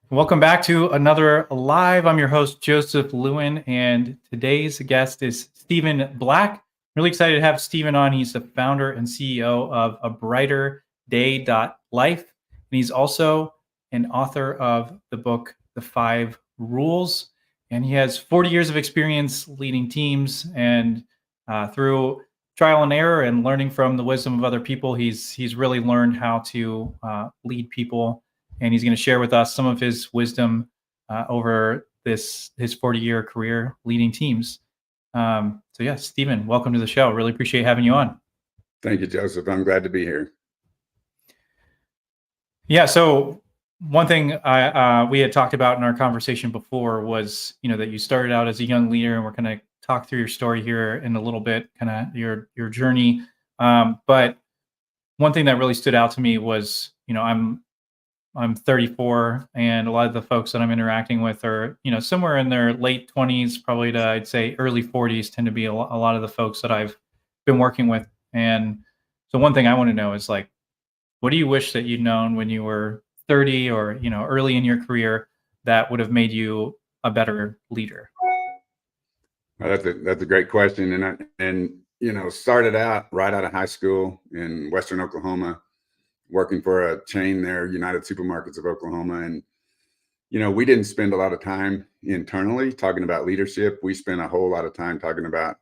Welcome back to another live. I'm your host, Joseph Lewin, and today's guest is Stephen Black. Really excited to have Stephen on. He's the founder and CEO of A Brighter Day Life, and he's also an author of the book, The Five Rules. And he has 40 years of experience leading teams, and through trial and error and learning from the wisdom of other people, he's really learned how to lead people, and he's going to share with us some of his wisdom over his 40-year career leading teams. So yeah, Stephen, welcome to the show. Really appreciate having you on. Thank you, Joseph. I'm glad to be here. Yeah. So one thing we had talked about in our conversation before was, that you started out as a young leader, and we're going to talk through your story here in a little bit, kind of your journey. But one thing that really stood out to me was, I'm 34, and a lot of the folks that I'm interacting with are, somewhere in their late 20s, probably to, I'd say, early 40s tend to be a lot of the folks that I've been working with. And so one thing I want to know is, like, what do you wish that you'd known when you were 30 or, early in your career that would have made you a better leader? That's a great question. And started out right out of high school in Western Oklahoma, working for a chain there, United Supermarkets of Oklahoma. And, we didn't spend a lot of time internally talking about leadership. We spent a whole lot of time talking about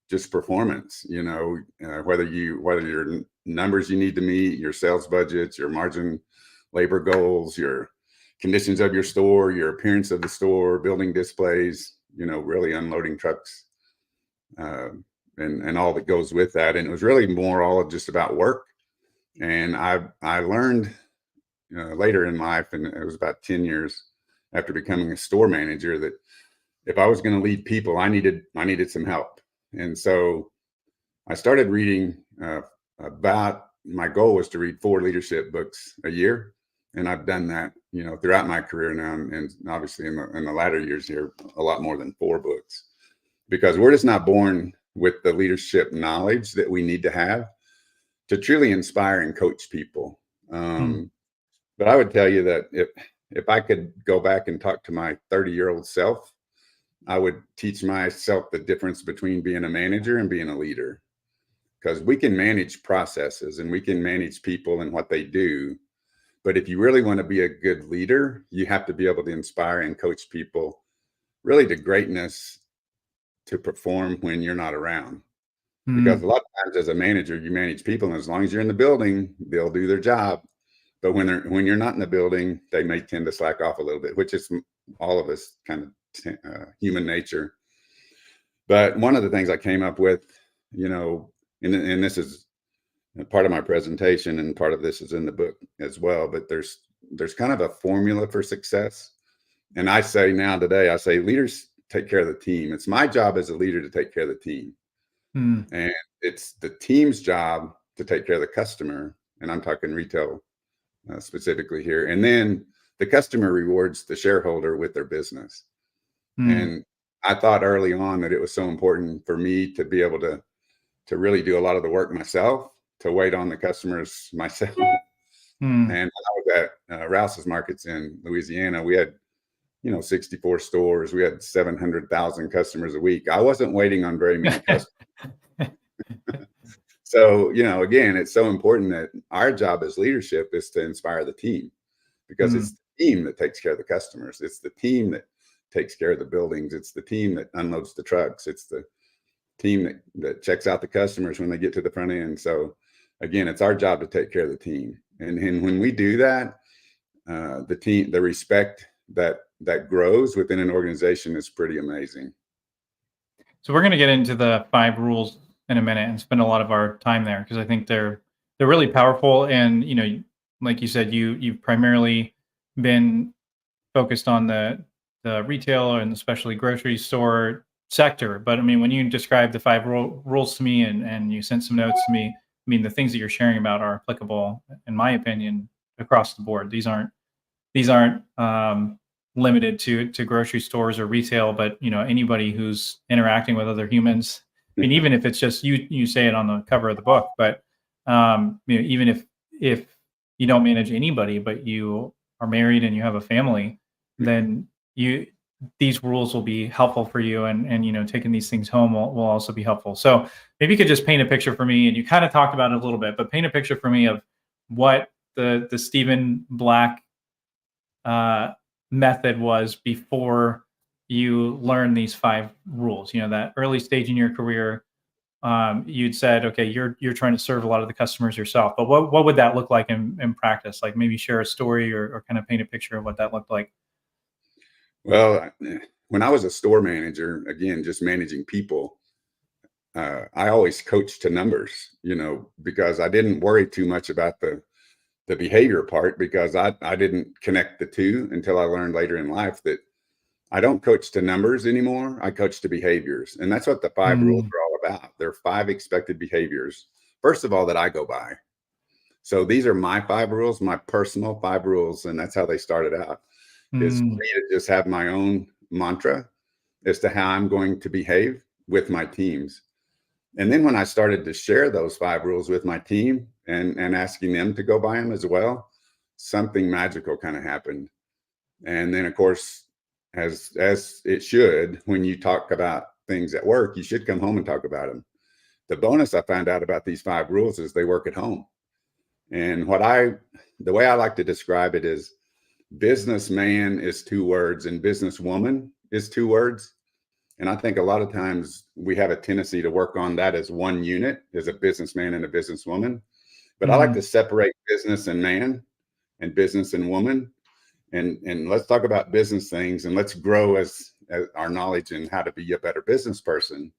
just performance, whether your numbers you need to meet, your sales budgets, your margin, labor goals, your conditions of your store, your appearance of the store, building displays, really unloading trucks, and all that goes with that. And it was really more all just about work. And I learned later in life, and it was about 10 years after becoming a store manager, that if I was going to lead people, I needed some help. And so I started reading my goal was to read 4 leadership books a year. And I've done that, throughout my career now. And obviously in the latter years here, a lot more than 4 books, because we're just not born with the leadership knowledge that we need to have to truly inspire and coach people. But I would tell you that if I could go back and talk to my 30-year-old self, I would teach myself the difference between being a manager and being a leader, because we can manage processes and we can manage people and what they do. But if you really want to be a good leader, you have to be able to inspire and coach people really to greatness, to perform when you're not around. Because a lot of times as a manager, you manage people, and as long as you're in the building, they'll do their job. But when you're not in the building, they may tend to slack off a little bit, which is all of us kind of human nature. But one of the things I came up with, and this is part of my presentation, and part of this is in the book as well, but there's kind of a formula for success. And I say leaders take care of the team. It's my job as a leader to take care of the team. And it's the team's job to take care of the customer. And I'm talking retail specifically here. And then the customer rewards the shareholder with their business. And I thought early on that it was so important for me to be able to really do a lot of the work myself, to wait on the customers myself. And when I was at Rouse's Markets in Louisiana, we had 64 stores. We had 700,000 customers a week. I wasn't waiting on very many customers. So, again, it's so important that our job as leadership is to inspire the team, because it's the team that takes care of the customers. It's the team that takes care of the buildings. It's the team that unloads the trucks. It's the team that checks out the customers when they get to the front end. So again, it's our job to take care of the team. And when we do that, the respect that grows within an organization is pretty amazing. So we're going to get into the 5 rules in a minute and spend a lot of our time there, because I think they're really powerful. And like you said, you've primarily been focused on the retail and especially grocery store sector. But I mean, when you describe the 5 rules to me, and you sent some notes to me, I mean, the things that you're sharing about are applicable, in my opinion, across the board. These aren't limited to grocery stores or retail, but anybody who's interacting with other humans. I mean, even if it's just you say it on the cover of the book, but even if you don't manage anybody, but you are married and you have a family, then these rules will be helpful for you, and taking these things home will also be helpful. So maybe you could just paint a picture for me, and you kind of talked about it a little bit, but paint a picture for me of what the Stephen Black method was before you learned these 5 rules. That early stage in your career, you'd said, okay, you're trying to serve a lot of the customers yourself, but what would that look like in practice? Like maybe share a story, or kind of paint a picture of what that looked like. Well, when I was a store manager, again, just managing people, I always coached to numbers, because I didn't worry too much about the behavior part, because I didn't connect the two until I learned later in life that I don't coach to numbers anymore. I coach to behaviors. And that's what the 5 rules Mm, are all about. There are 5 expected behaviors, first of all, that I go by. So these are my 5 rules, my personal 5 rules. And that's how they started out, is for mm, me to just have my own mantra as to how I'm going to behave with my teams. And then when I started to share those 5 rules with my team and asking them to go by them as well, something magical kind of happened. And then, of course, as it should, when you talk about things at work, you should come home and talk about them. The bonus I found out about these 5 rules is they work at home. And the way I like to describe it is, businessman is 2 words and businesswoman is 2 words. And I think a lot of times we have a tendency to work on that as one unit, as a businessman and a businesswoman. But I like mm. to separate business and man and business and woman. And let's talk about business things, and let's grow as our knowledge in how to be a better business person.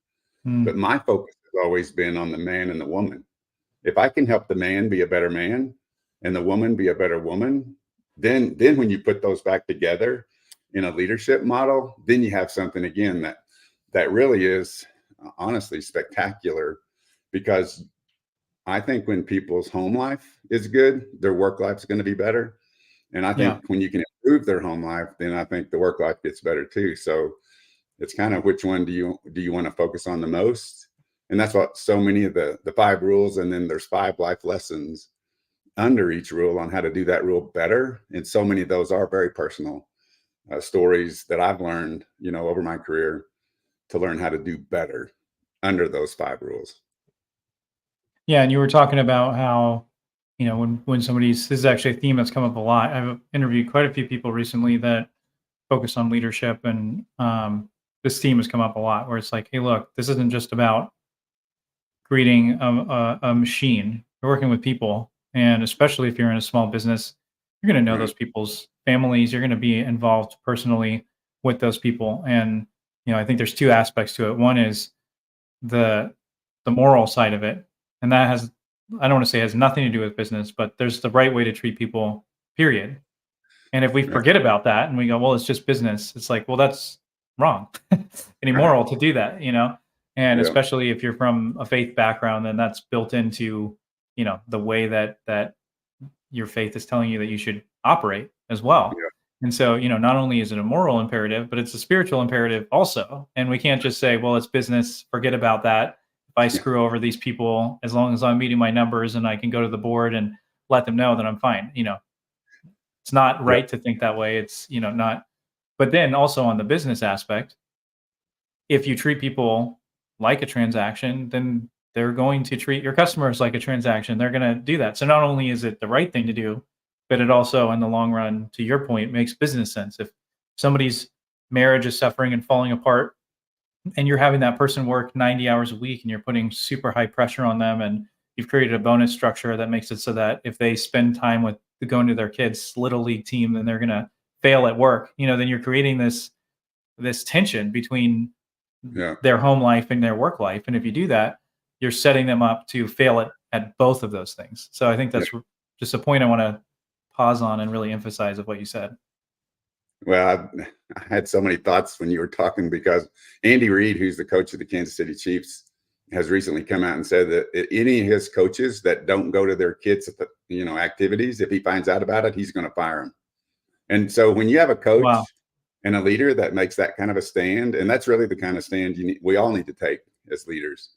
But Mm, my focus has always been on the man and the woman. If I can help the man be a better man and the woman be a better woman, then when you put those back together in a leadership model, then you have something again that really is honestly spectacular. Because I think when people's home life is good, their work life is going to be better. And I yeah. think when you can improve their home life, then I think the work life gets better too. So it's kind of, which one do you want to focus on the most? And that's what so many of the 5 rules, and then there's 5 life lessons under each rule on how to do that rule better. And so many of those are very personal stories that I've learned, over my career, to learn how to do better under those 5 rules. Yeah, and you were talking about how, when somebody's this is actually a theme that's come up a lot. I've interviewed quite a few people recently that focus on leadership, and this theme has come up a lot, where it's like, hey, look, this isn't just about creating a machine. You're working with people, and especially if you're in a small business, you're going to know Right. those people's families. You're going to be involved personally with those people, and I think there's 2 aspects to it. One is the moral side of it, and that has I don't want to say it has nothing to do with business, but there's the right way to treat people, period. And if we Right. forget about that and we go, well, it's just business, it's like, well, that's wrong. Right. Immoral to do that. And Yeah. especially if you're from a faith background, then that's built into, the way that your faith is telling you that you should operate as well. Yeah. And so, not only is it a moral imperative, but it's a spiritual imperative also. And we can't just say, well, it's business, forget about that. If I Yeah. screw over these people, as long as I'm meeting my numbers and I can go to the board and let them know that I'm fine. It's not Yeah. right to think that way. It's, not. But then also on the business aspect, if you treat people like a transaction, then they're going to treat your customers like a transaction. They're going to do that. So not only is it the right thing to do, but it also, in the long run, to your point, makes business sense. If somebody's marriage is suffering and falling apart, and you're having that person work 90 hours a week, and you're putting super high pressure on them, and you've created a bonus structure that makes it so that if they spend time with going to their kids' little league team, then they're going to fail at work. Then you're creating this tension between Yeah. their home life and their work life. And if you do that, you're setting them up to fail at both of those things. So I think Yeah. that's just a point I want to pause on and really emphasize of what you said. Well, I had so many thoughts when you were talking, because Andy Reid, who's the coach of the Kansas City Chiefs, has recently come out and said that any of his coaches that don't go to their kids' activities, if he finds out about it, he's going to fire them. And so when you have a Wow. coach and a leader that makes that kind of a stand, and that's really the kind of stand we all need to take as leaders.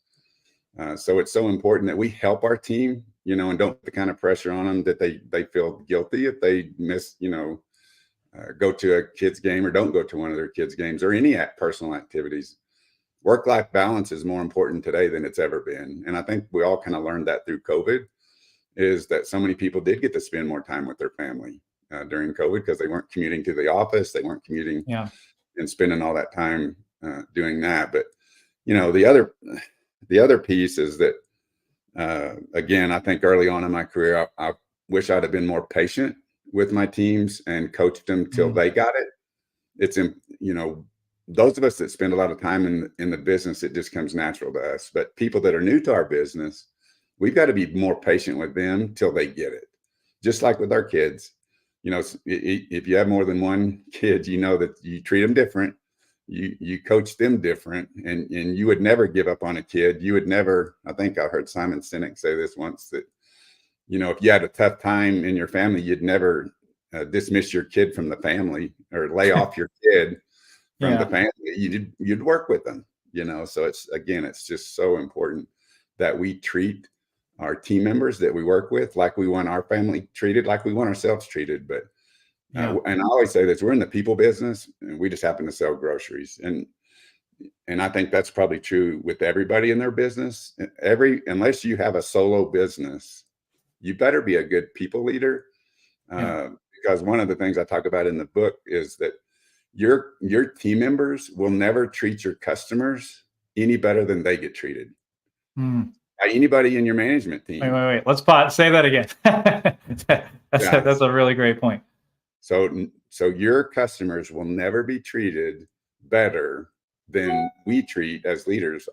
So it's so important that we help our team, and don't put the kind of pressure on them that they feel guilty if they miss, go to a kid's game or don't go to one of their kids' games or any personal activities. Work-life balance is more important today than it's ever been. And I think we all kind of learned that through COVID, is that so many people did get to spend more time with their family during COVID because they weren't commuting to the office. They weren't commuting and spending all that time doing that. But, the other piece is that, again, I think early on in my career, I wish I'd have been more patient with my teams and coached them till they got it. It's, those of us that spend a lot of time in the business, it just comes natural to us. But people that are new to our business, we've got to be more patient with them till they get it. Just like with our kids, if you have more than one kid, that you treat them different. You coach them different, and you would never give up on a kid. You would never, I think I heard Simon Sinek say this once, that, if you had a tough time in your family, you'd never dismiss your kid from the family or lay off your kid from the family. You'd work with them, so it's just so important that we treat our team members that we work with like we want our family treated, like we want ourselves treated. But and I always say this: we're in the people business, and we just happen to sell groceries. And I think that's probably true with everybody in their business. Unless you have a solo business, you better be a good people leader. Because one of the things I talk about in the book is that your team members will never treat your customers any better than they get treated. By anybody in your management team. Wait. Let's pause. Say that again. That's a really great point. So your customers will never be treated better than we treat as leaders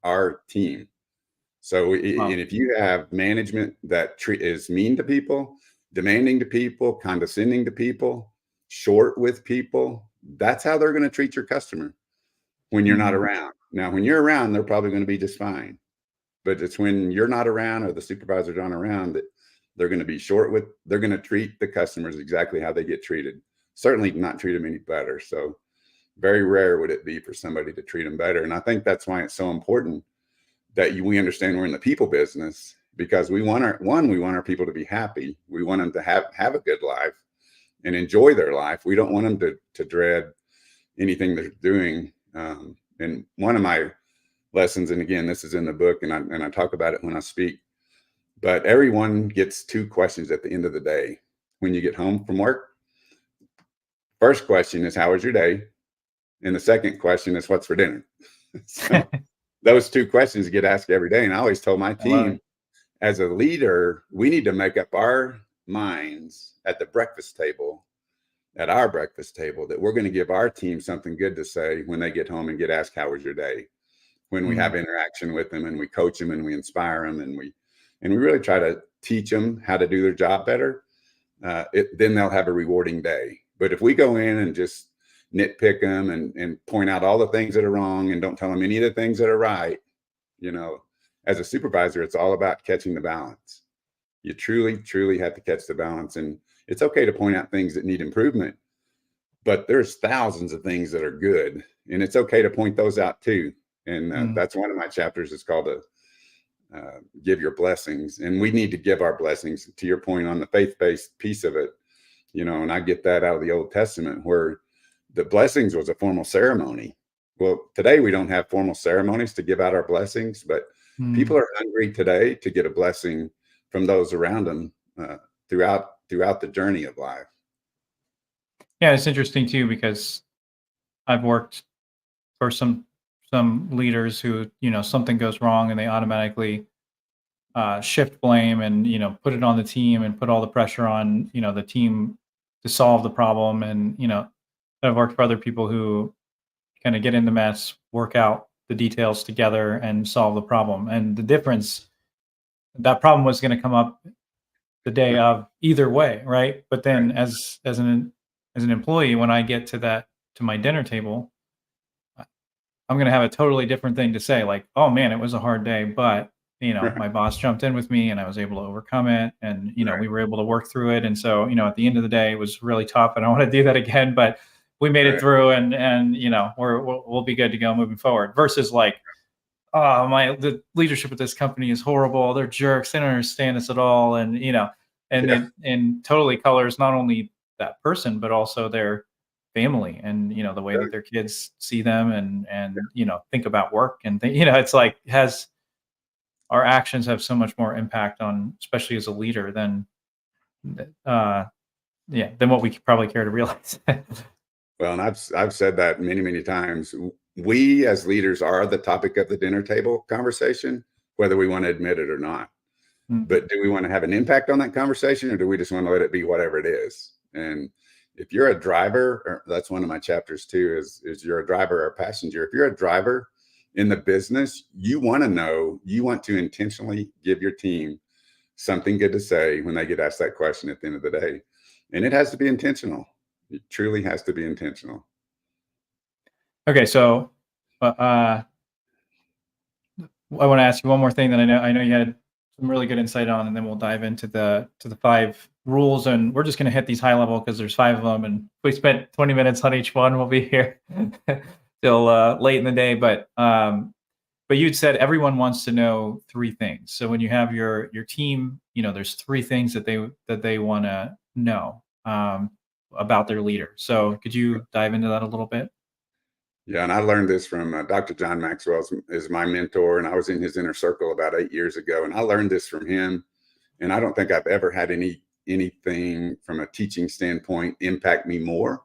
our team. So and if you have management that is mean to people, demanding to people, condescending to people, short with people, that's how they're going to treat your customer when you're not around. Now, when you're around, they're probably going to be just fine. But it's when you're not around or the supervisors aren't around that they're going to be they're going to treat the customers exactly how they get treated. Certainly not treat them any better. So very rare would it be for somebody to treat them better. And I think that's why it's so important that we understand we're in the people business, because we want our people to be happy. We want them to have a good life and enjoy their life. We don't want them to dread anything they're doing. And one of my lessons, and again, this is in the book, and I talk about it when I speak, but everyone gets two questions at the end of the day when you get home from work. First question is, how was your day? And the second question is, what's for dinner? So those two questions get asked every day. And I always told my team, as a leader, we need to make up our minds at our breakfast table, that we're going to give our team something good to say when they get home and get asked, how was your day? When we have interaction with them and we coach them and we inspire them and we really try to teach them how to do their job better, then they'll have a rewarding day. But if we go in and just nitpick them and point out all the things that are wrong and don't tell them any of the things that are right, as a supervisor, it's all about catching the balance. You truly, truly have to catch the balance. And it's okay to point out things that need improvement, but there's thousands of things that are good, and it's okay to point those out too. And that's one of my chapters. It's called Give Your Blessings. And we need to give our blessings, to your point on the faith-based piece of it, and I get that out of the Old Testament, where the blessings was a formal ceremony. Well, today we don't have formal ceremonies to give out our blessings, but people are hungry today to get a blessing from those around them throughout the journey of life. Yeah, it's interesting too, because I've worked for some leaders who, something goes wrong and they automatically shift blame and, put it on the team and put all the pressure on, the team to solve the problem. And, I've worked for other people who kind of get in the mess, work out the details together and solve the problem. And the difference, that problem was going to come up the day of either way. Right. But then as an employee, when I get to my dinner table, I'm going to have a totally different thing to say, like, oh man, it was a hard day, but my boss jumped in with me and I was able to overcome it. And, we were able to work through it. And so, at the end of the day, it was really tough. I don't want to do that again, but we made it through and we'll be good to go moving forward, versus like, oh, the leadership of this company is horrible. They're jerks. They don't understand us at all. And, and totally colors not only that person, but also their family and, the way that their kids see them and, think about work and it's like our actions have so much more impact on, especially as a leader uh, than what we probably care to realize. Well, and I've said that many, many times. We as leaders are the topic of the dinner table conversation, whether we want to admit it or not. Mm. But do we want to have an impact on that conversation, or do we just want to let it be whatever it is? And if you're a driver, or that's one of my chapters too, is you're a driver or a passenger. If you're a driver in the business, you want to intentionally give your team something good to say when they get asked that question at the end of the day. And it has to be intentional. It truly has to be intentional. Okay, so I want to ask you one more thing that I know you had some really good insight on, and then we'll dive into the 5 rules, and we're just going to hit these high level because there's 5 of them, and if we spent 20 minutes on each one, we'll be here till late in the day. But you'd said everyone wants to know 3 things. So when you have your team, there's 3 things that they want to know about their leader. So could you dive into that a little bit? Yeah, and I learned this from Dr. John Maxwell is my mentor, and I was in his inner circle about 8 years ago, and I learned this from him. And I don't think I've ever had anything from a teaching standpoint impact me more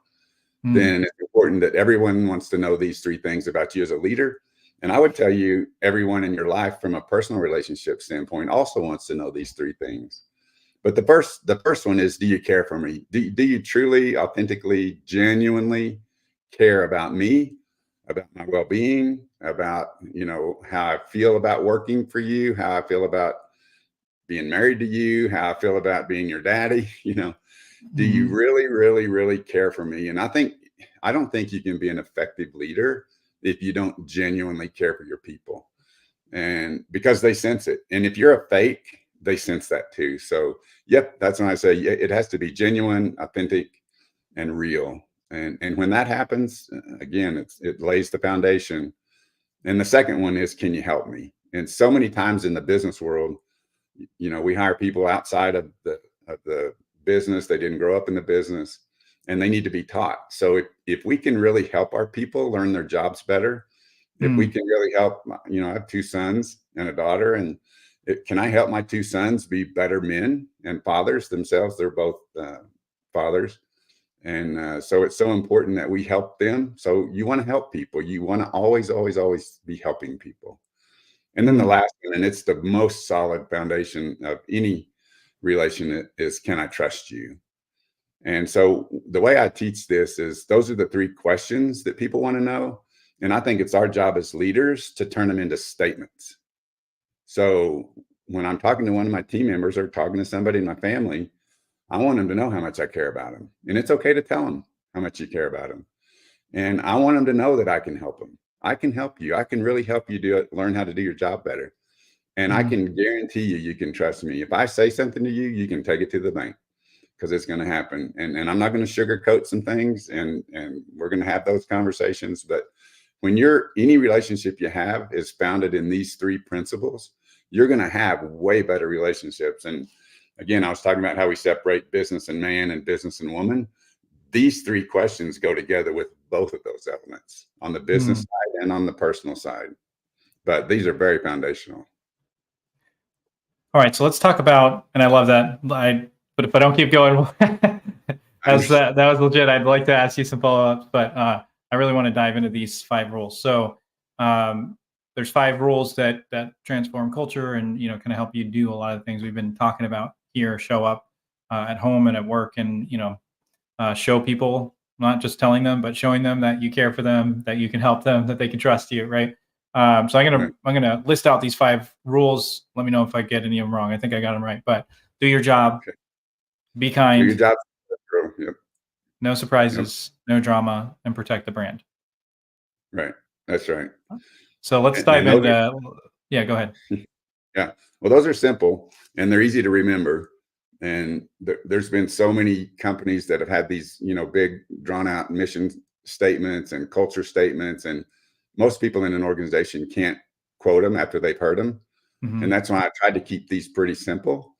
than it's important that everyone wants to know these 3 things about you as a leader. And I would tell you, everyone in your life from a personal relationship standpoint also wants to know these 3 things. But the first one is, do you care for me? Do you truly, authentically, genuinely care about me, about my well-being, about, how I feel about working for you, how I feel about being married to you, how I feel about being your daddy? Do you really, really, really care for me? And I don't think you can be an effective leader if you don't genuinely care for your people, and because they sense it. And if you're a fake, they sense that too. So, yep, that's when I say it has to be genuine, authentic, and real. And when that happens, again, it lays the foundation. And the second one is, can you help me? And so many times in the business world, we hire people outside of the business. They didn't grow up in the business, and they need to be taught. So if we can really help our people learn their jobs better, if we can really help, I have 2 sons and a daughter, and can I help my 2 sons be better men and fathers themselves? They're both fathers. And so it's so important that we help them. So you want to help people. You want to always, always, always be helping people. And then the last one, and it's the most solid foundation of any relation, is, can I trust you? And so the way I teach this is, those are the 3 questions that people want to know. And I think it's our job as leaders to turn them into statements. So when I'm talking to one of my team members or talking to somebody in my family, I want them to know how much I care about them. And it's okay to tell them how much you care about them. And I want them to know that I can help them. I can help you. I can really help you learn how to do your job better. And I can guarantee you can trust me. If I say something to you, you can take it to the bank, because it's going to happen. And I'm not going to sugarcoat some things, and we're going to have those conversations. But when any relationship you have is founded in these 3 principles, you're going to have way better relationships. And again, I was talking about how we separate business and man and business and woman. These 3 questions go together with both of those elements, on the business side and on the personal side. But these are very foundational. All right, so let's talk about, and I love that. But if I don't keep going, that was legit. I'd like to ask you some follow-ups, but I really want to dive into these 5 rules. So there's 5 rules that transform culture and kind of help you do a lot of things we've been talking about here. Show up at home and at work, and show people, not just telling them, but showing them that you care for them, that you can help them, that they can trust you, right? So I'm gonna list out these 5 rules. Let me know if I get any of them wrong. I think I got them right. But do your job, be kind, do your job. Yep. No surprises, no drama, and protect the brand. Right. That's right. So let's dive into. Yeah, go ahead. Yeah. Well, those are simple and they're easy to remember. And there's been so many companies that have had these, big drawn out mission statements and culture statements. And most people in an organization can't quote them after they've heard them. And that's why I tried to keep these pretty simple.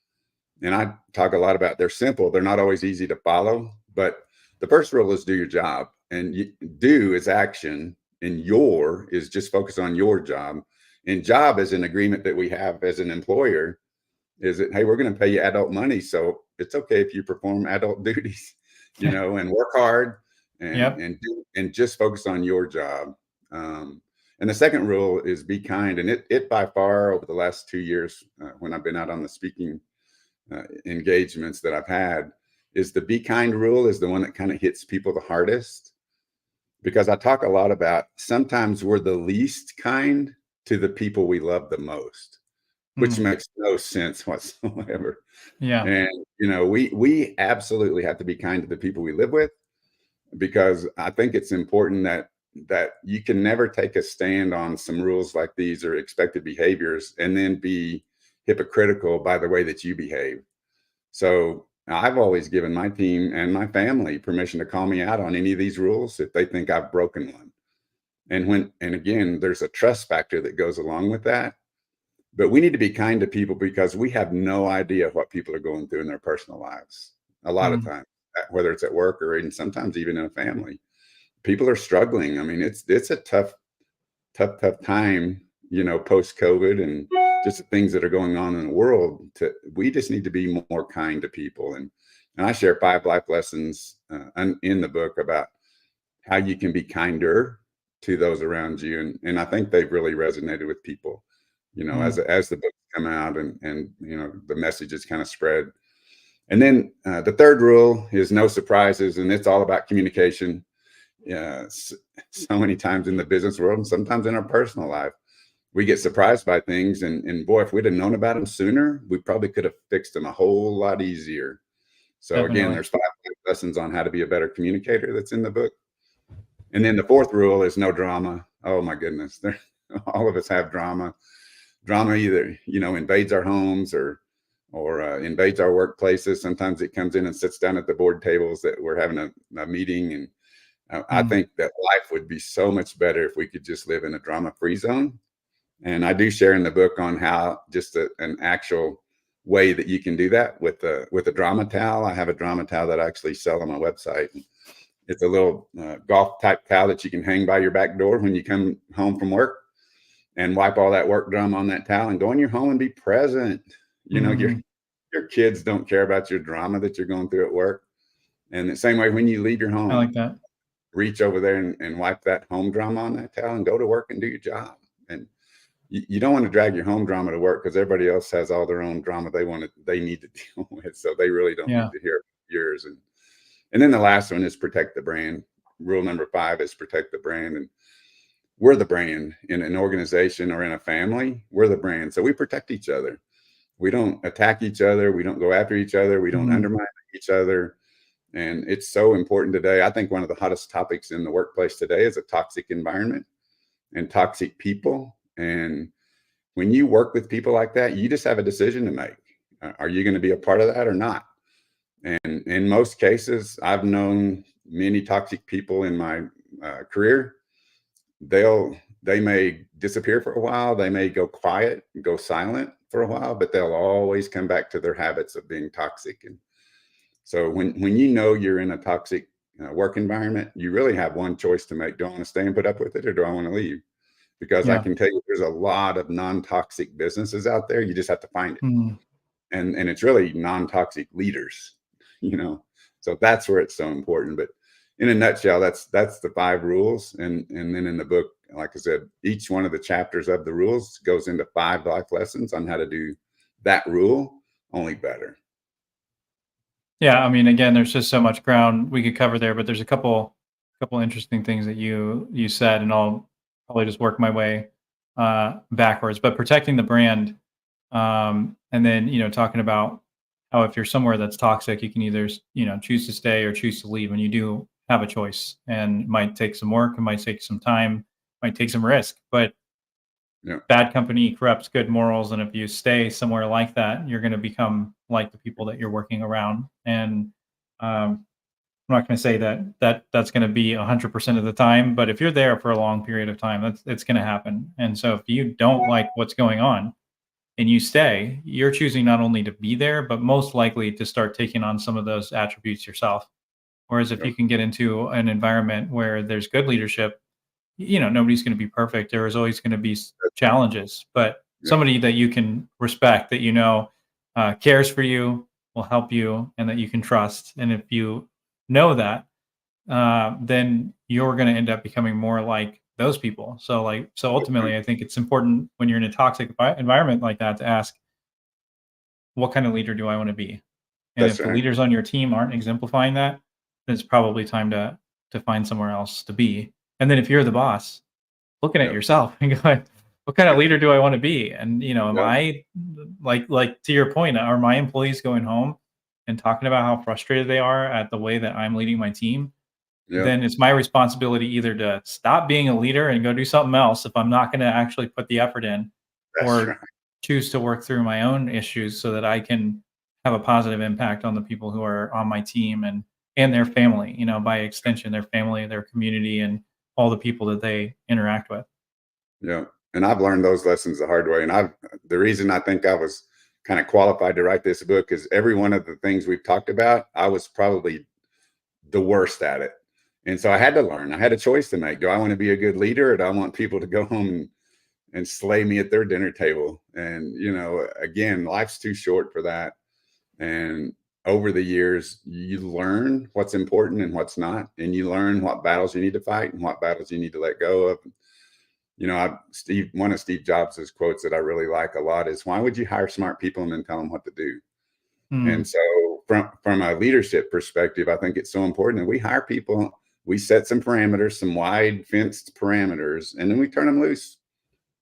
And I talk a lot about, they're simple. They're not always easy to follow, But the first rule is do your job, and do is action, and your is just focus on your job. And job is an agreement that we have as an employer, is that, hey, we're going to pay you adult money, so it's okay if you perform adult duties, and work hard, and Yep. and just focus on your job. And the second rule is be kind, and it by far over the last 2 years, when I've been out on the speaking engagements that I've had, is the be kind rule is the one that kind of hits people the hardest, because I talk a lot about sometimes we're the least kind to the people we love the most, which Mm. makes no sense whatsoever. Yeah. And we absolutely have to be kind to the people we live with, because I think it's important that you can never take a stand on some rules like these or expected behaviors and then be hypocritical by the way that you behave. So I've always given my team and my family permission to call me out on any of these rules if they think I've broken one. And again, there's a trust factor that goes along with that. But we need to be kind to people because we have no idea what people are going through in their personal lives. A lot of Mm. times, whether it's at work or even sometimes even in a family, people are struggling. I mean, it's a tough time, post COVID and just the things that are going on in the world. We just need to be more kind to people, and I share 5 life lessons in the book about how you can be kinder to those around you, and I think they've really resonated with people, Mm. as the books come out and the message is kind of spread. And then the third rule is no surprises, and it's all about communication. Yeah, so many times in the business world and sometimes in our personal life, we get surprised by things. And boy, if we'd have known about them sooner, we probably could have fixed them a whole lot easier. So again, Definitely. there's 5 lessons on how to be a better communicator that's in the book. And then the fourth rule is no drama. Oh my goodness. All of us have drama. Drama either, invades our homes or invades our workplaces. Sometimes it comes in and sits down at the board tables that we're having a meeting. And I Mm. think that life would be so much better if we could just live in a drama-free zone. And I do share in the book on how just an actual way that you can do that with a drama towel. I have a drama towel that I actually sell on my website. It's a little golf type towel that you can hang by your back door when you come home from work, and wipe all that work drama on that towel and go in your home and be present. Mm. Your kids don't care about your drama that you're going through at work. And the same way, when you leave your I home, like that. reach over there and wipe that home drama on that towel and go to work and do your job. And you don't want to drag your home drama to work, because everybody else has all their own drama they need to deal with. So they really don't Yeah. need to hear yours. And then the last one is protect the brand. Rule number 5 is protect the brand. And we're the brand in an organization or in a family. We're the brand. So we protect each other. We don't attack each other. We don't go after each other. We don't Mm. undermine each other. And it's so important today. I think one of the hottest topics in the workplace today is a toxic environment and toxic people. And when you work with people like that, you just have a decision to make. Are you going to be a part of that or not? And in most cases, I've known many toxic people in my career. They may disappear for a while. They may go quiet, go silent for a while, but they'll always come back to their habits of being toxic. And so when you're in a toxic work environment, you really have one choice to make. Do I want to stay and put up with it, or do I want to leave? Because I Yeah. can tell you there's a lot of non-toxic businesses out there. You just have to find it. Mm. And it's really non-toxic leaders, you know. So that's where it's so important. But in a nutshell, that's the 5 rules. And then in the book, like I said, each one of the chapters of the rules goes into 5 life lessons on how to do that rule only better. Yeah. I mean, again, there's just so much ground we could cover there, but there's a couple interesting things that you said, and I'll probably just work my way backwards. But protecting the brand, and then talking about how if you're somewhere that's toxic, you can either choose to stay or choose to leave, and you do have a choice. And it might take some work, it might take some time, might take some risk, but Yeah. bad company corrupts good morals, and if you stay somewhere like that, you're going to become like the people that you're working around. And I'm not going to say that's going to be 100% of the time, but if you're there for a long period of time, it's going to happen. And so if you don't like what's going on and you stay, you're choosing not only to be there, but most likely to start taking on some of those attributes yourself. Whereas if Yep. you can get into an environment where there's good leadership, nobody's going to be perfect. There is always going to be challenges, but Yep. somebody that you can respect, that cares for you, will help you, and that you can trust. And if you know that, then you're going to end up becoming more like those people. So ultimately, I think it's important when you're in a toxic environment like that to ask, what kind of leader do I want to be? And That's if the right. leaders on your team aren't exemplifying that, then it's probably time to find somewhere else to be. And then if you're the boss, looking at Yep. yourself and going, what kind of leader do I want to be? And am Yep. I, like to your point, are my employees going home and talking about how frustrated they are at the way that I'm leading my team? Yep. Then it's my responsibility either to stop being a leader and go do something else if I'm not going to actually put the effort in, That's or right. choose to work through my own issues so that I can have a positive impact on the people who are on my team and their family, by extension, their family, their community, and all the people that they interact with. Yeah. And I've learned those lessons the hard way. And the reason I think I was kind of qualified to write this book is every one of the things we've talked about, I was probably the worst at it. And so I had to learn. I had a choice to make. Do I want to be a good leader, or do I want people to go home and slay me at their dinner table? And, again, life's too short for that. And over the years, you learn what's important and what's not. And you learn what battles you need to fight and what battles you need to let go of. One of Steve Jobs' quotes that I really like a lot is, "Why would you hire smart people and then tell them what to do?" Mm, And so, from a leadership perspective, I think it's so important that we hire people, we set some parameters, some wide fenced parameters, and then we turn them loose.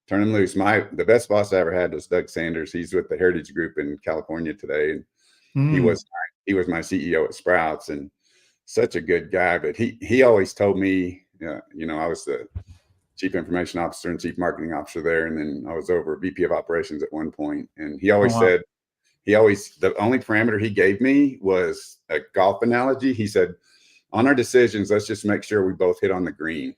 Turn them loose. The best boss I ever had was Doug Sanders. He's with the Heritage Group in California today, and he mm, was he was my CEO at Sprouts, and such a good guy. But he always told me, I was the chief information officer and chief marketing officer there. And then I was over VP of operations at one point. And he oh always wow. said, the only parameter he gave me was a golf analogy. He said, on our decisions, let's just make sure we both hit on the green,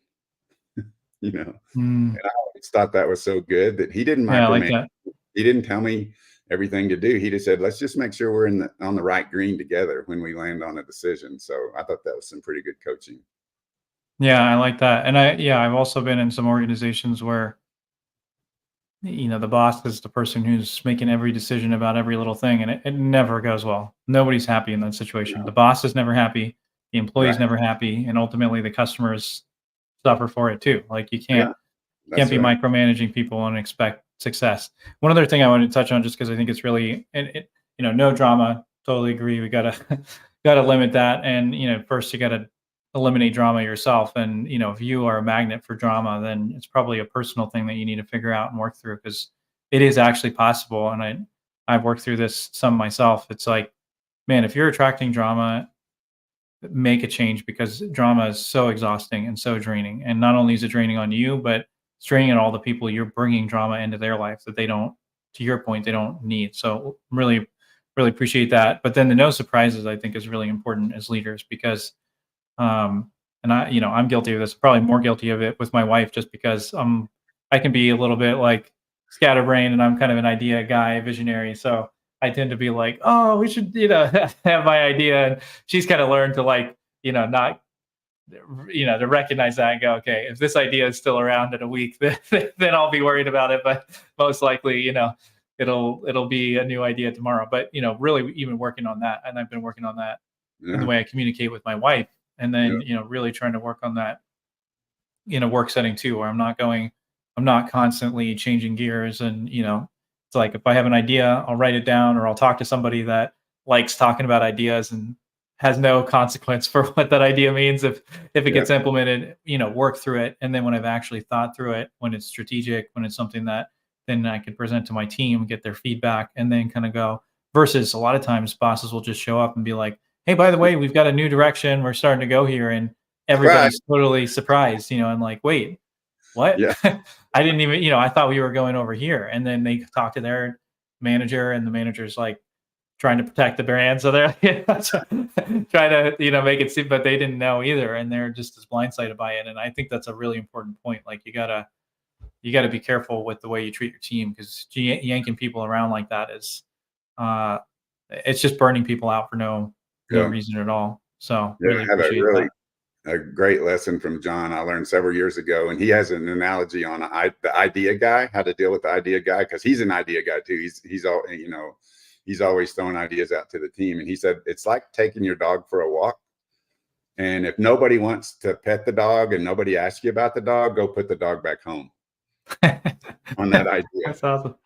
Mm, And I always thought that was so good that he didn't yeah, I like micromanage. that. He didn't tell me everything to do. He just said, let's just make sure we're on the right green together when we land on a decision. So I thought that was some pretty good coaching. Yeah, I like that. And I've also been in some organizations where, the boss is the person who's making every decision about every little thing, and it never goes well. Nobody's happy in that situation. No, The boss is never happy, the employee's right. never happy, and ultimately the customers suffer for it too. Like you can't Yeah, can't that's be right. micromanaging people and expect success. One other thing I wanted to touch on, just because I think it's really, and no drama. Totally agree. We gotta gotta limit that, and first you gotta eliminate drama yourself. And if you are a magnet for drama, then it's probably a personal thing that you need to figure out and work through, because it is actually possible. And I've worked through this some myself. It's like, man, if you're attracting drama, make a change, because drama is so exhausting and so draining. And not only is it draining on you, but it's draining on all the people you're bringing drama into their life that they don't, to your point, they don't need. So really, really appreciate that. But then the no surprises, I think, is really important as leaders, because, and I'm guilty of this, probably more guilty of it with my wife, just because I can be a little bit like scatterbrained, and I'm kind of an idea guy, visionary. So I tend to be like, oh, we should, have my idea. And she's kind of learned to, like, not, to recognize that and go, okay, if this idea is still around in a week, then I'll be worried about it. But most likely, it'll be a new idea tomorrow. But, really even working on that. And I've been working on that in the Yeah, way I communicate with my wife. And yeah, then, really trying to work on that in a work setting too, where I'm not constantly changing gears. And, it's like, if I have an idea, I'll write it down, or I'll talk to somebody that likes talking about ideas and has no consequence for what that idea means if it yeah, gets implemented. Work through it. And then when I've actually thought through it, when it's strategic, when it's something that then I can present to my team, get their feedback, and then kind of go. Versus a lot of times bosses will just show up and be like, hey, by the way, we've got a new direction, we're starting to go here. And surprise. everybody's totally surprised, and like, wait, what? Yeah, I didn't even, I thought we were going over here. And then they talk to their manager, and the manager's like trying to protect the brand. So they're trying to, make it seem, but they didn't know either. And they're just as blindsided by it. And I think that's a really important point. Like, you gotta be careful with the way you treat your team, because yanking people around like that is, it's just burning people out for no yeah. reason at all. So Yeah, really I have appreciate that. a great lesson from John I learned several years ago, and he has an analogy on the idea guy, how to deal with the idea guy, because he's an idea guy too. He's all, he's always throwing ideas out to the team, and he said it's like taking your dog for a walk. And if nobody wants to pet the dog and nobody asks you about the dog, go put the dog back home on that idea. That's awesome.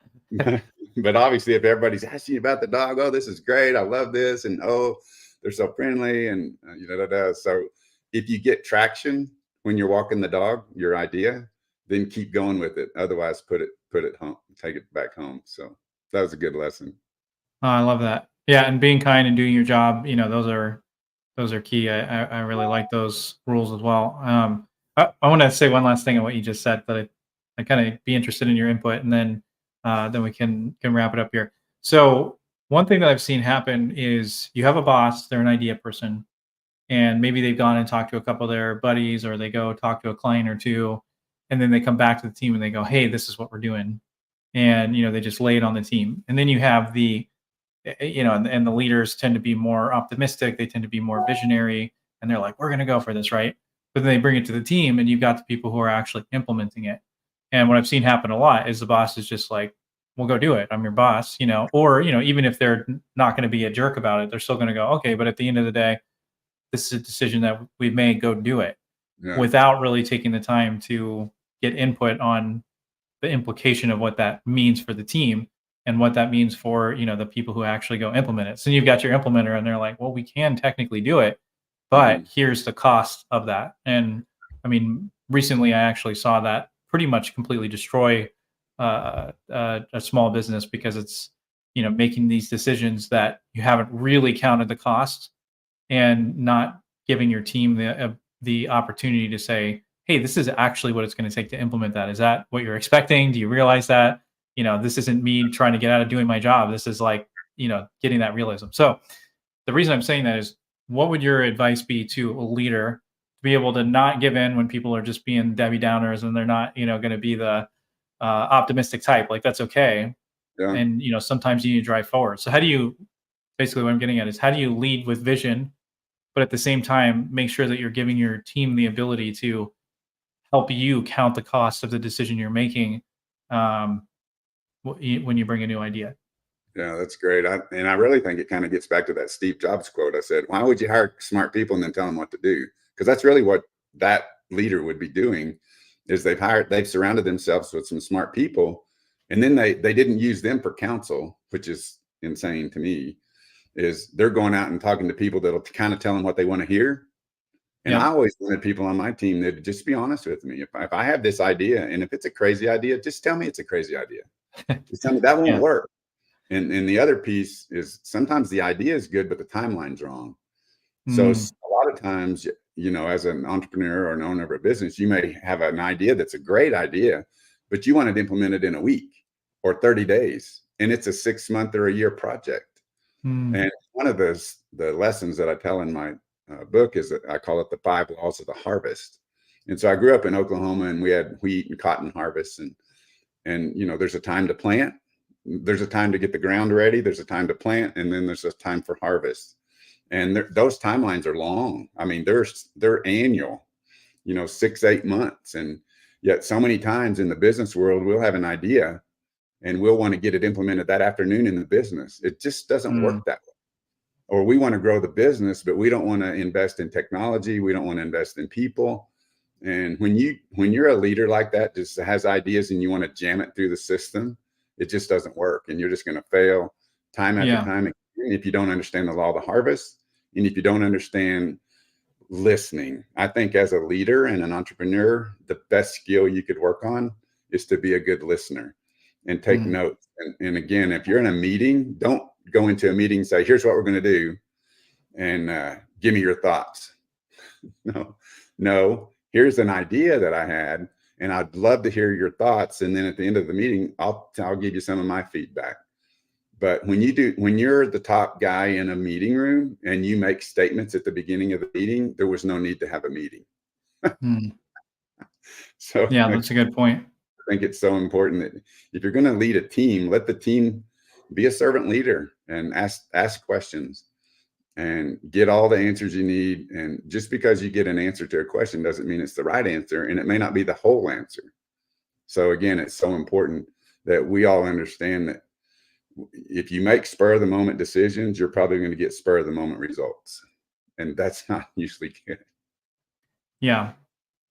But obviously, if everybody's asking you about the dog, oh, this is great, I love this, and oh, they're so friendly, and so if you get traction when you're walking the dog, your idea, then keep going with it. Otherwise, put it home, take it back home. So that was a good lesson. Oh, I love that. Yeah, and being kind and doing your job, those are key. I really like those rules as well. I want to say one last thing on what you just said, but I kind of be interested in your input, and then we can wrap it up here. So one thing that I've seen happen is you have a boss, they're an idea person, and maybe they've gone and talked to a couple of their buddies, or they go talk to a client or two, and then they come back to the team and they go, "Hey, this is what we're doing," and they just lay it on the team, and then you have and the leaders tend to be more optimistic, they tend to be more visionary, and they're like, we're going to go for this, right? But then they bring it to the team, and you've got the people who are actually implementing it. And what I've seen happen a lot is the boss is just like, we'll go do it, I'm your boss, or even if they're not going to be a jerk about it, they're still going to go, okay, but at the end of the day, this is a decision that we've made, go do it. Yeah. Without really taking the time to get input on the implication of what that means for the team and what that means for the people who actually go implement it. So you've got your implementer, and they're like, well, we can technically do it, but here's the cost of that. And I mean, recently I actually saw that pretty much completely destroy a small business, because it's making these decisions that you haven't really counted the cost, and not giving your team the opportunity to say, hey, this is actually what it's going to take to implement that. Is that what you're expecting? Do you realize that? This isn't me trying to get out of doing my job. This is like, getting that realism. So the reason I'm saying that is, what would your advice be to a leader to be able to not give in when people are just being Debbie Downers and they're not, going to be the optimistic type? Like, that's okay. Yeah. And, sometimes you need to drive forward. So basically what I'm getting at is, how do you lead with vision, but at the same time, make sure that you're giving your team the ability to help you count the cost of the decision you're making, when you bring a new idea? Yeah, that's great. And I really think it kind of gets back to that Steve Jobs quote. I said, why would you hire smart people and then tell them what to do? Because that's really what that leader would be doing, is they've surrounded themselves with some smart people, and then they didn't use them for counsel, which is insane to me. Is they're going out and talking to people that'll kind of tell them what they want to hear. And I always wanted people on my team that just be honest with me. If I have this idea, and if it's a crazy idea, just tell me it's a crazy idea. Just tell me that won't work. And the other piece is, sometimes the idea is good, but the timeline's wrong. So a lot of times, as an entrepreneur or an owner of a business, you may have an idea that's a great idea, but you want to implement it in a week or 30 days, and it's a 6-month or a year project. And one of the lessons that I tell in my book is that I call it the 5 laws of the harvest. And so I grew up in Oklahoma, and we had wheat and cotton harvests, and there's a time to plant, there's a time to get the ground ready, there's a time to plant, and then there's a time for harvest. And those timelines are long. I mean, they're annual, 6-8 months. And yet so many times in the business world, we'll have an idea and we'll want to get it implemented that afternoon in the business. It just doesn't work that way. Or we want to grow the business, but we don't want to invest in technology. We don't want to invest in people. And when you're a leader like that, just has ideas and you want to jam it through the system, it just doesn't work. And you're just going to fail time after time. If you don't understand the law of the harvest, and if you don't understand listening. I think as a leader and an entrepreneur, the best skill you could work on is to be a good listener and take notes. And again, if you're in a meeting, don't go into a meeting and say, here's what we're going to do, and give me your thoughts. No, here's an idea that I had, and I'd love to hear your thoughts. And then at the end of the meeting, I'll give you some of my feedback. But when you're the top guy in a meeting room and you make statements at the beginning of the meeting, there was no need to have a meeting. So yeah, that's a good point. I think it's so important that if you're going to lead a team, let the team be a servant leader and ask questions. and get all the answers you need. And just because you get an answer to a question doesn't mean it's the right answer, and it may not be the whole answer. So again, it's so important that we all understand that if you make spur of the moment decisions, you're probably going to get spur of the moment results. And that's not usually good. Yeah.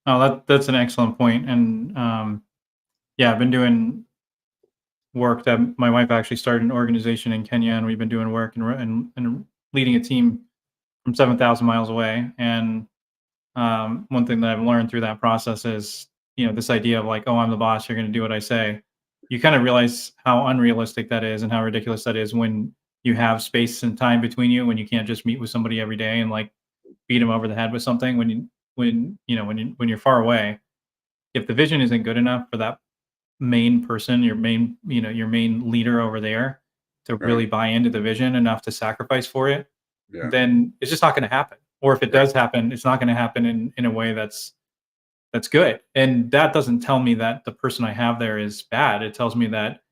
Oh, that's an excellent point. And yeah, I've been doing work that my wife actually started an organization in Kenya, and we've been doing work and leading a team from 7,000 miles away. And one thing that I've learned through that process is, this idea of like, oh, I'm the boss, you're going to do what I say. You kind of realize how unrealistic that is and how ridiculous that is when you have space and time between you, when you can't just meet with somebody every day and like beat them over the head with something. When you're far away, if the vision isn't good enough for that main person, your main leader over there to really Right. buy into the vision enough to sacrifice for it, Yeah. then it's just not going to happen. Or if it does happen, it's not going to happen in a way that's good. And that doesn't tell me that the person I have there is bad. It tells me that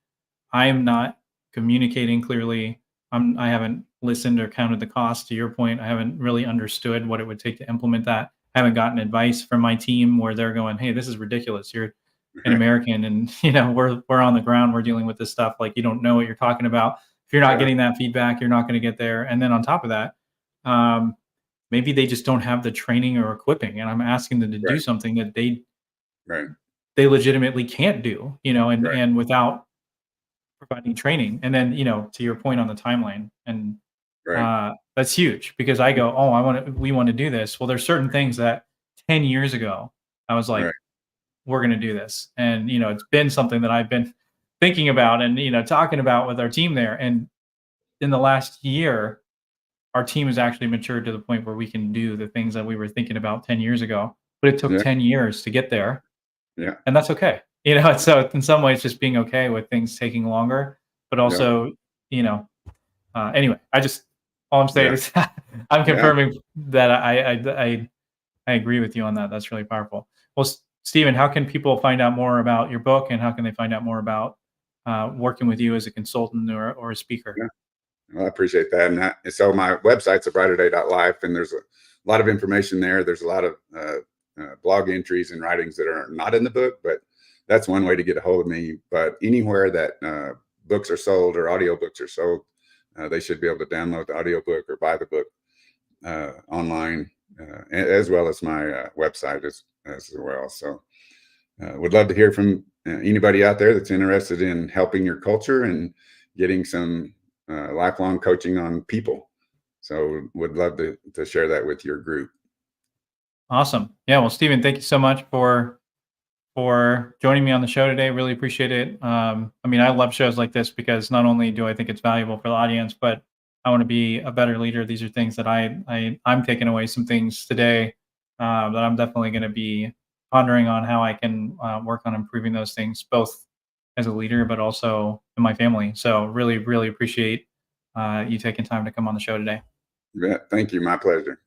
I am not communicating clearly. I haven't listened or counted the cost. To your point, I haven't really understood what it would take to implement that. I haven't gotten advice from my team where they're going, "Hey, this is ridiculous. You're an Right. American, and we're on the ground. We're dealing with this stuff. Like, you don't know what you're talking about. If you're not Yeah. getting that feedback, you're not going to get there." And then on top of that, um, maybe they just don't have the training or equipping, and I'm asking them to do Right. something that Right. they legitimately can't do. And Right. without providing training. And then, to your point on the timeline, and Right. that's huge because I go, oh, we want to do this. Well, there's certain things that 10 years ago, I was like, Right. we're going to do this. And, it's been something that I've been thinking about and, talking about with our team there. And in the last year, our team has actually matured to the point where we can do the things that we were thinking about 10 years ago, but it took Yeah. 10 years to get there. Yeah. And that's okay. So in some ways, just being okay with things taking longer, but Yeah. also, anyway, all I'm saying Yeah. is I'm Yeah. confirming that I agree with you on that. That's really powerful. Well, Stephen, how can people find out more about your book, and how can they find out more about working with you as a consultant or a speaker? Yeah. Well, I appreciate that. And so my website's abrighterday.life, and there's a lot of information there. There's a lot of blog entries and writings that are not in the book, but that's one way to get a hold of me. But anywhere that books are sold or audiobooks are sold, they should be able to download the audiobook or buy the book online, as well as my website as well. So would love to hear from anybody out there that's interested in helping your culture and getting some lifelong coaching on people. So would love to share that with your group. Awesome. Yeah. Well, Stephen, thank you so much for joining me on the show today. Really appreciate it. I mean, I love shows like this because not only do I think it's valuable for the audience, but I want to be a better leader. These are things that I'm taking away some things today that I'm definitely going to be pondering on how I can work on improving those things, both as a leader, but also in my family. So really, really appreciate you taking time to come on the show today. Yeah, thank you. My pleasure.